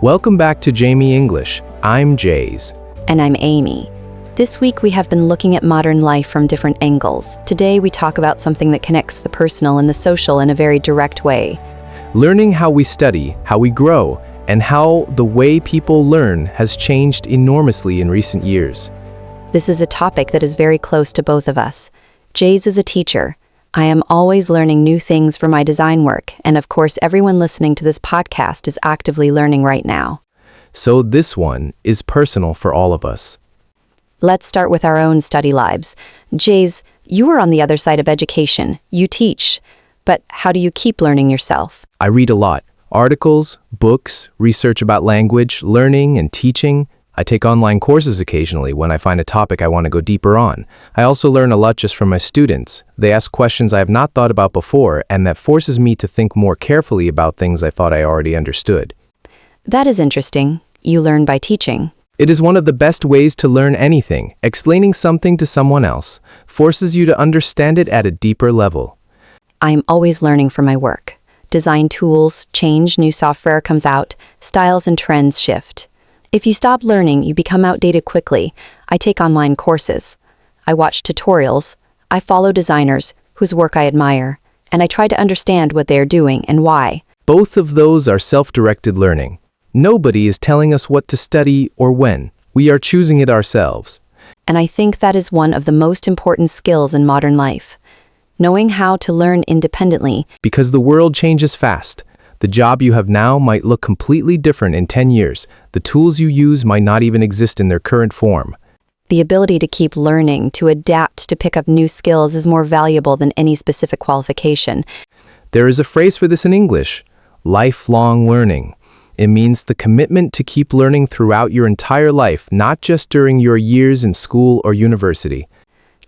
Welcome back to Jamyy English. I'm Jayz. And I'm Amy. This week we have been looking at modern life from different angles. Today we talk about something that connects the personal and the social in a very direct way. Learning how we study, how we grow, and how the way people learn has changed enormously in recent years. This is a topic that is very close to both of us. Jayz is a teacher. I am always learning new things for my design work, and of course everyone listening to this podcast is actively learning right now. So this one is personal for all of us. Let's start with our own study lives. Jayz, you are on the other side of education. You teach. But how do you keep learning yourself? I read a lot. Articles, books, research about language, learning, and teaching. I take online courses occasionally when I find a topic I want to go deeper on. I also learn a lot just from my students. They ask questions I have not thought about before, and that forces me to think more carefully about things I thought I already understood. That is interesting. You learn by teaching. It is one of the best ways to learn anything. Explaining something to someone else forces you to understand it at a deeper level. I am always learning from my work. Design tools change, new software comes out, styles and trends shift. If you stop learning, you become outdated quickly. I take online courses. I watch tutorials. I follow designers whose work I admire, and I try to understand what they are doing and why. Both of those are self-directed learning. Nobody is telling us what to study or when. We are choosing it ourselves. And I think that is one of the most important skills in modern life. Knowing how to learn independently. Because the world changes fast. The job you have now might look completely different in 10 years. The tools you use might not even exist in their current form. The ability to keep learning, to adapt, to pick up new skills is more valuable than any specific qualification. There is a phrase for this in English: lifelong learning. It means the commitment to keep learning throughout your entire life, not just during your years in school or university.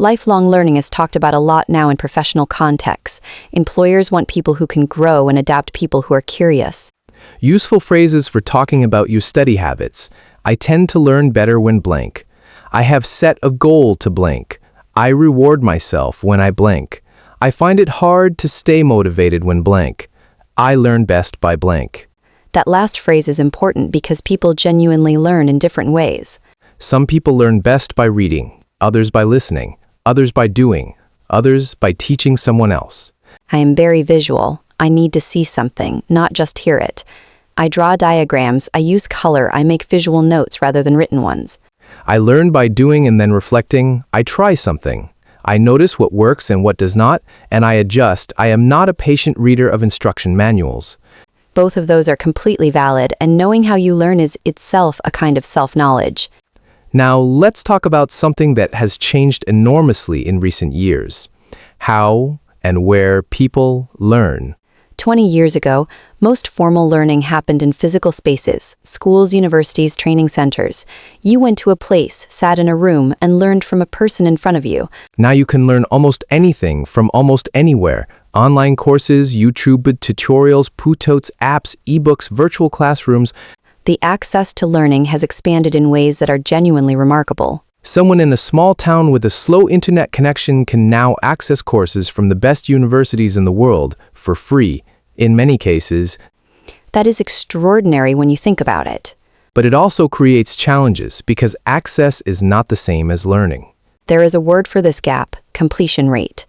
Lifelong learning is talked about a lot now in professional contexts. Employers want people who can grow and adapt people who are curious. Useful phrases for talking about your study habits. I tend to learn better when blank. I have set a goal to blank. I reward myself when I blank. I find it hard to stay motivated when blank. I learn best by blank. That last phrase is important because people genuinely learn in different ways. Some people learn best by reading, others by listening, others by doing, others by teaching someone else. I am very visual. I need to see something, not just hear it. I draw diagrams, I use color, I make visual notes rather than written ones. I learn by doing and then reflecting. I try something. I notice what works and what does not, and I adjust. I am not a patient reader of instruction manuals. Both of those are completely valid, and knowing how you learn is itself a kind of self-knowledge. Now, let's talk about something that has changed enormously in recent years: how and where people learn. 20 years ago, most formal learning happened in physical spaces, schools, universities, training centers. You went to a place, sat in a room, and learned from a person in front of you. Now you can learn almost anything from almost anywhere. Online courses, YouTube tutorials, putots, apps, ebooks, virtual classrooms. The access to learning has expanded in ways that are genuinely remarkable. Someone in a small town with a slow internet connection can now access courses from the best universities in the world for free, in many cases. That is extraordinary when you think about it. But it also creates challenges because access is not the same as learning. There is a word for this gap: completion rate.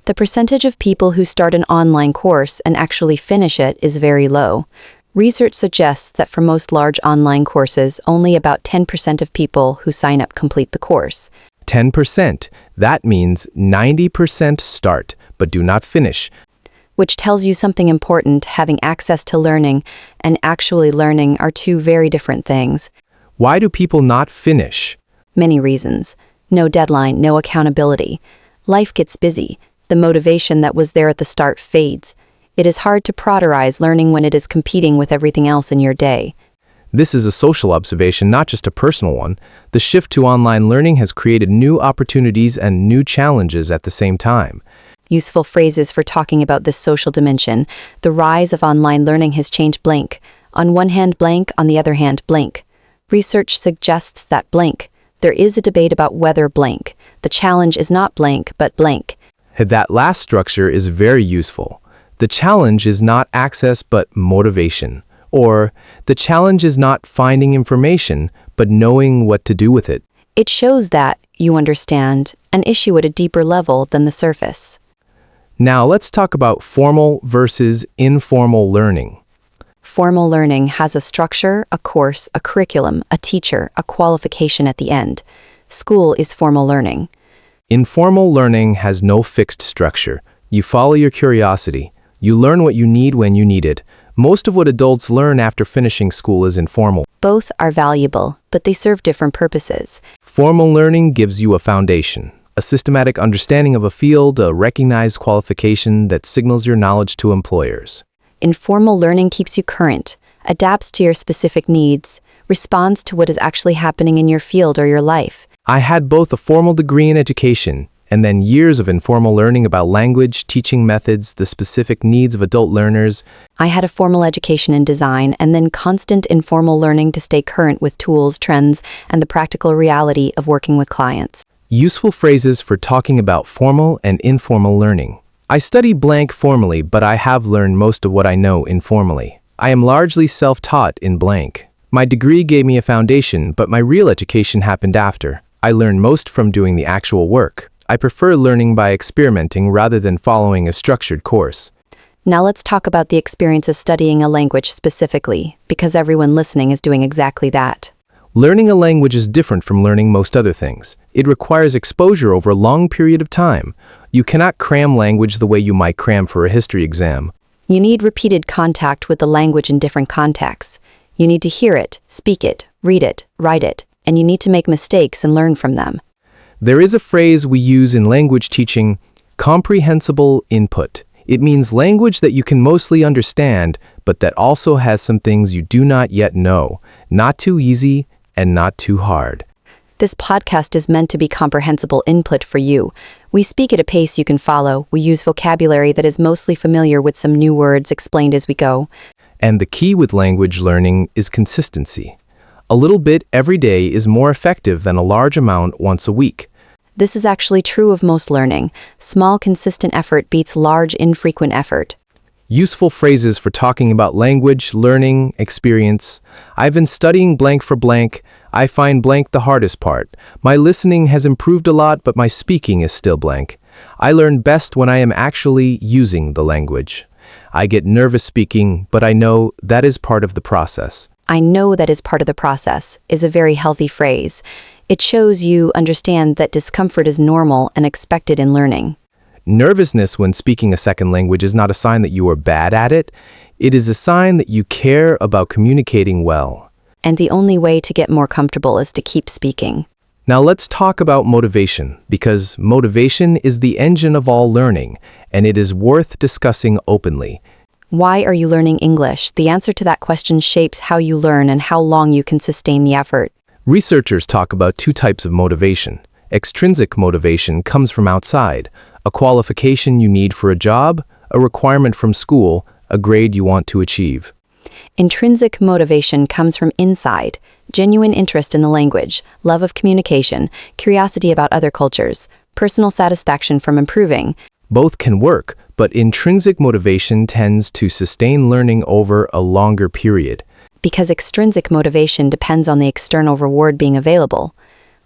The percentage of people who start an online course and actually finish it is very low. Research suggests that for most large online courses, only about 10% of people who sign up complete the course. 10%. That means 90% start, but do not finish. Which tells you something important: having access to learning and actually learning are two very different things. Why do people not finish? Many reasons. No deadline, no accountability. Life gets busy. The motivation that was there at the start fades. It is hard to prioritize learning when it is competing with everything else in your day. This is a social observation, not just a personal one. The shift to online learning has created new opportunities and new challenges at the same time. Useful phrases for talking about this social dimension. The rise of online learning has changed blank. On one hand blank, on the other hand blank. Research suggests that blank. There is a debate about whether blank. The challenge is not blank, but blank. That last structure is very useful. The challenge is not access but motivation. Or, the challenge is not finding information, but knowing what to do with it. It shows that you understand an issue at a deeper level than the surface. Now let's talk about formal versus informal learning. Formal learning has a structure, a course, a curriculum, a teacher, a qualification at the end. School is formal learning. Informal learning has no fixed structure. You follow your curiosity. You learn what you need when you need it. Most of what adults learn after finishing school is informal. Both are valuable, but they serve different purposes. Formal learning gives you a foundation, a systematic understanding of a field, a recognized qualification that signals your knowledge to employers. Informal learning keeps you current, adapts to your specific needs, responds to what is actually happening in your field or your life. I had both a formal degree in education and then years of informal learning about language, teaching methods, the specific needs of adult learners. I had a formal education in design and then constant informal learning to stay current with tools, trends, and the practical reality of working with clients. Useful phrases for talking about formal and informal learning. I study blank formally, but I have learned most of what I know informally. I am largely self-taught in blank. My degree gave me a foundation, but my real education happened after. I learned most from doing the actual work. I prefer learning by experimenting rather than following a structured course. Now let's talk about the experience of studying a language specifically, because everyone listening is doing exactly that. Learning a language is different from learning most other things. It requires exposure over a long period of time. You cannot cram language the way you might cram for a history exam. You need repeated contact with the language in different contexts. You need to hear it, speak it, read it, write it, and you need to make mistakes and learn from them. There is a phrase we use in language teaching, comprehensible input. It means language that you can mostly understand, but that also has some things you do not yet know. Not too easy and not too hard. This podcast is meant to be comprehensible input for you. We speak at a pace you can follow. We use vocabulary that is mostly familiar with some new words explained as we go. And the key with language learning is consistency. A little bit every day is more effective than a large amount once a week. This is actually true of most learning. Small, consistent effort beats large, infrequent effort. Useful phrases for talking about language, learning, experience. I've been studying blank for blank. I find blank the hardest part. My listening has improved a lot, but my speaking is still blank. I learn best when I am actually using the language. I get nervous speaking, but I know that is part of the process. I know that is part of the process is a very healthy phrase. It shows you understand that discomfort is normal and expected in learning. Nervousness when speaking a second language is not a sign that you are bad at it. It is a sign that you care about communicating well. And the only way to get more comfortable is to keep speaking. Now let's talk about motivation, because motivation is the engine of all learning, and it is worth discussing openly. Why are you learning English? The answer to that question shapes how you learn and how long you can sustain the effort. Researchers talk about two types of motivation. Extrinsic motivation comes from outside, a qualification you need for a job, a requirement from school, a grade you want to achieve. Intrinsic motivation comes from inside, genuine interest in the language, love of communication, curiosity about other cultures, personal satisfaction from improving. Both can work, but intrinsic motivation tends to sustain learning over a longer period. Because extrinsic motivation depends on the external reward being available.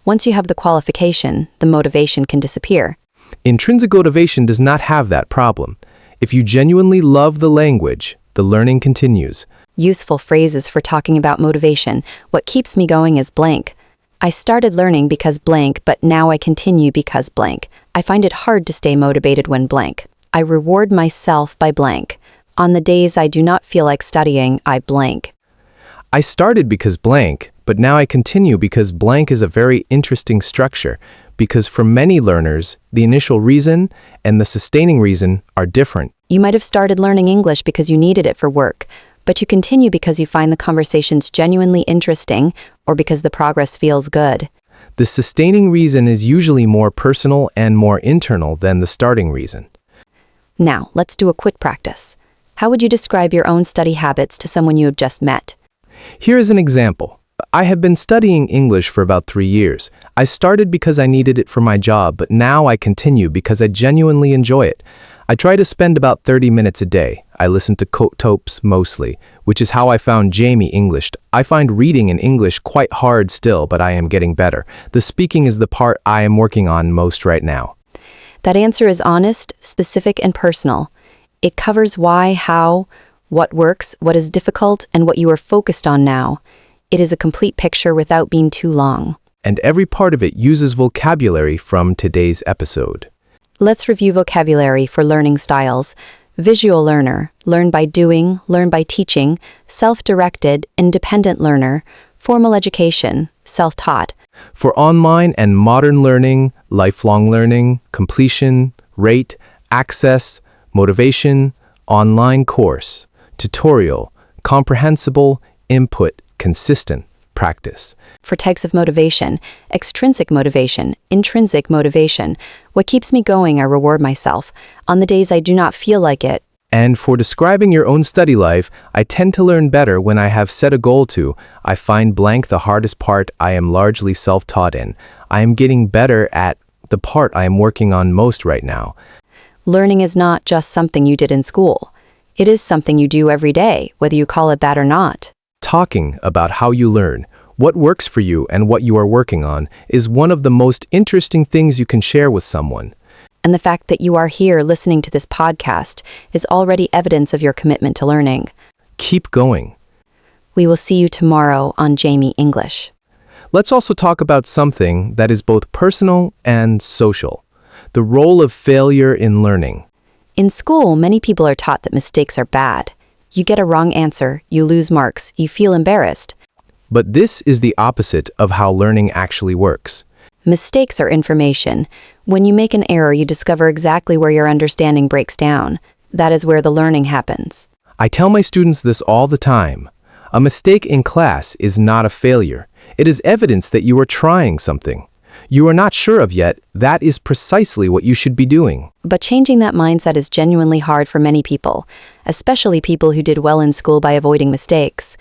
Once you have the qualification, the motivation can disappear. Intrinsic motivation does not have that problem. If you genuinely love the language, the learning continues. Useful phrases for talking about motivation. What keeps me going is blank. I started learning because blank, but now I continue because blank. I find it hard to stay motivated when blank. I reward myself by blank. On the days I do not feel like studying, I blank. I started because blank, but now I continue because blank is a very interesting structure, because for many learners, the initial reason and the sustaining reason are different. You might have started learning English because you needed it for work, but you continue because you find the conversations genuinely interesting or because the progress feels good. The sustaining reason is usually more personal and more internal than the starting reason. Now, let's do a quick practice. How would you describe your own study habits to someone you have just met? Here is an example. I have been studying English for about 3 years. I started because I needed it for my job, but now I continue because I genuinely enjoy it. I try to spend about 30 minutes a day. I listen to topes mostly, which is how I found Jamyy English. I find reading in English quite hard still, but I am getting better. The speaking is the part I am working on most right now. That answer is honest, specific, and personal. It covers why, how, what works, what is difficult, and what you are focused on now. It is a complete picture without being too long. And every part of it uses vocabulary from today's episode. Let's review vocabulary for learning styles. Visual learner, learn by doing, learn by teaching, self-directed, independent learner, formal education, self-taught. For online and modern learning, lifelong learning, completion, rate, access, motivation, online course, tutorial, comprehensible, input, consistent, practice. For types of motivation, extrinsic motivation, intrinsic motivation. What keeps me going, I reward myself. On the days I do not feel like it. And for describing your own study life, I tend to learn better when I have set a goal to. I find blank the hardest part. I am largely self-taught in. I am getting better at the part I am working on most right now. Learning is not just something you did in school. It is something you do every day, whether you call it that or not. Talking about how you learn, what works for you and what you are working on is one of the most interesting things you can share with someone. And the fact that you are here listening to this podcast is already evidence of your commitment to learning. Keep going. We will see you tomorrow on Jamyy English. Let's also talk about something that is both personal and social. The role of failure in learning. In school, many people are taught that mistakes are bad. You get a wrong answer, you lose marks, you feel embarrassed. But this is the opposite of how learning actually works. Mistakes are information. When you make an error, you discover exactly where your understanding breaks down. That is where the learning happens. I tell my students this all the time. A mistake in class is not a failure. It is evidence that you are trying something you are not sure of yet. That is precisely what you should be doing. But changing that mindset is genuinely hard for many people, especially people who did well in school by avoiding mistakes.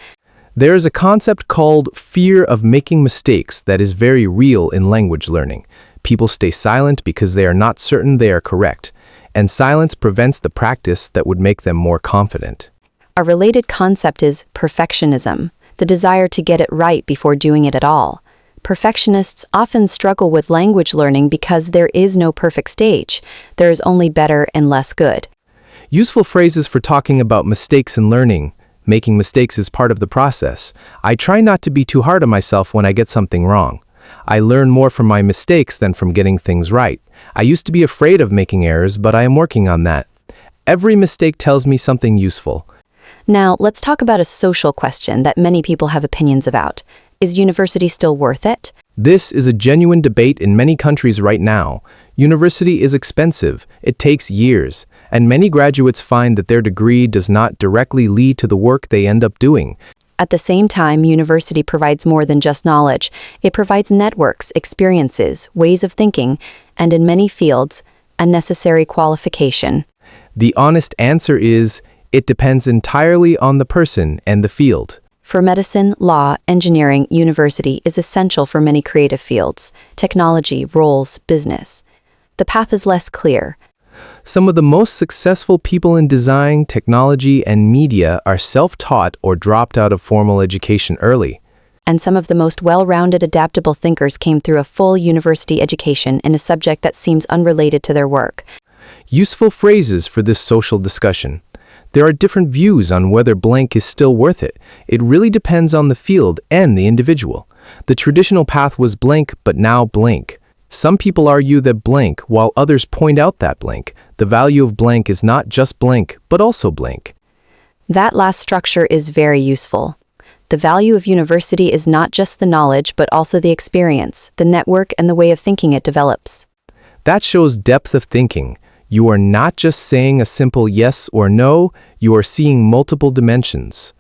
There is a concept called fear of making mistakes that is very real in language learning. People stay silent because they are not certain they are correct, and silence prevents the practice that would make them more confident. A related concept is perfectionism, the desire to get it right before doing it at all. Perfectionists often struggle with language learning because there is no perfect stage. There is only better and less good. Useful phrases for talking about mistakes in learning. Making mistakes is part of the process. I try not to be too hard on myself when I get something wrong. I learn more from my mistakes than from getting things right. I used to be afraid of making errors, but I am working on that. Every mistake tells me something useful. Now, let's talk about a social question that many people have opinions about. Is university still worth it? This is a genuine debate in many countries right now. University is expensive, it takes years, and many graduates find that their degree does not directly lead to the work they end up doing. At the same time, university provides more than just knowledge. It provides networks, experiences, ways of thinking, and in many fields, a necessary qualification. The honest answer is, it depends entirely on the person and the field. For medicine, law, engineering, university is essential for many creative fields, technology, roles, business. The path is less clear. Some of the most successful people in design, technology, and media are self-taught or dropped out of formal education early. And some of the most well-rounded, adaptable thinkers came through a full university education in a subject that seems unrelated to their work. Useful phrases for this social discussion. There are different views on whether blank is still worth it. It really depends on the field and the individual. The traditional path was blank, but now blank. Some people argue that blank, while others point out that blank. The value of blank is not just blank, but also blank. That last structure is very useful. The value of university is not just the knowledge, but also the experience, the network, and the way of thinking it develops. That shows depth of thinking. You are not just saying a simple yes or no, you are seeing multiple dimensions.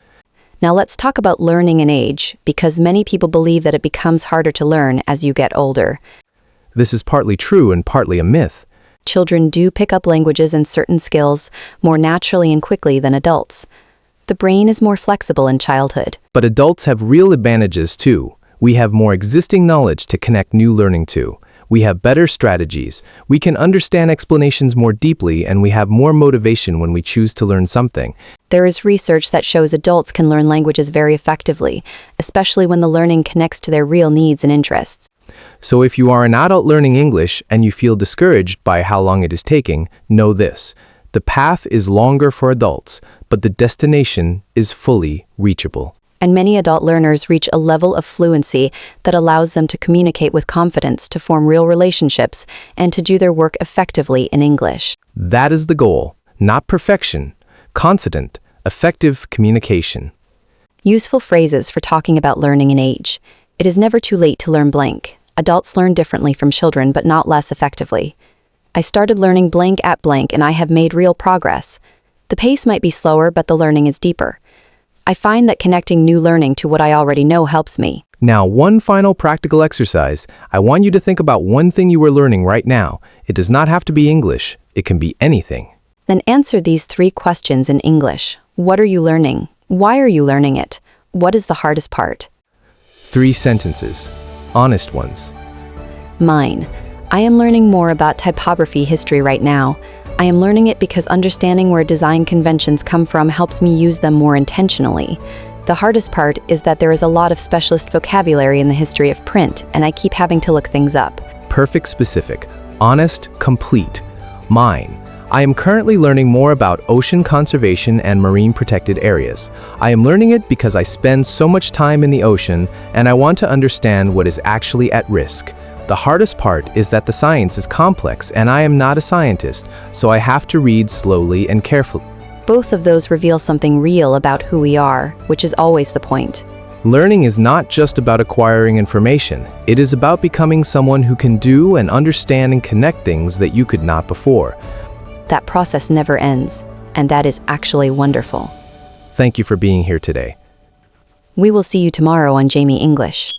Now let's talk about learning and age, because many people believe that it becomes harder to learn as you get older. This is partly true and partly a myth. Children do pick up languages and certain skills more naturally and quickly than adults. The brain is more flexible in childhood. But adults have real advantages too. We have more existing knowledge to connect new learning to. We have better strategies. We can understand explanations more deeply, and we have more motivation when we choose to learn something. There is research that shows adults can learn languages very effectively, especially when the learning connects to their real needs and interests. So if you are an adult learning English and you feel discouraged by how long it is taking, know this. The path is longer for adults, but the destination is fully reachable. And many adult learners reach a level of fluency that allows them to communicate with confidence, to form real relationships, and to do their work effectively in English. That is the goal, not perfection. Confident, effective communication. Useful phrases for talking about learning and age. It is never too late to learn blank. Adults learn differently from children, but not less effectively. I started learning blank at blank, and I have made real progress. The pace might be slower, but the learning is deeper. I find that connecting new learning to what I already know helps me. Now, one final practical exercise. I want you to think about one thing you are learning right now. It does not have to be English. It can be anything. Then answer these 3 questions in English. What are you learning? Why are you learning it? What is the hardest part? 3 sentences. Honest ones. Mine. I am learning more about typography history right now. I am learning it because understanding where design conventions come from helps me use them more intentionally. The hardest part is that there is a lot of specialist vocabulary in the history of print, and I keep having to look things up. Perfect, specific. Honest, complete. Mine. I am currently learning more about ocean conservation and marine protected areas. I am learning it because I spend so much time in the ocean, and I want to understand what is actually at risk. The hardest part is that the science is complex, and I am not a scientist, so I have to read slowly and carefully. Both of those reveal something real about who we are, which is always the point. Learning is not just about acquiring information. It is about becoming someone who can do and understand and connect things that you could not before. That process never ends, and that is actually wonderful. Thank you for being here today. We will see you tomorrow on Jamyy English.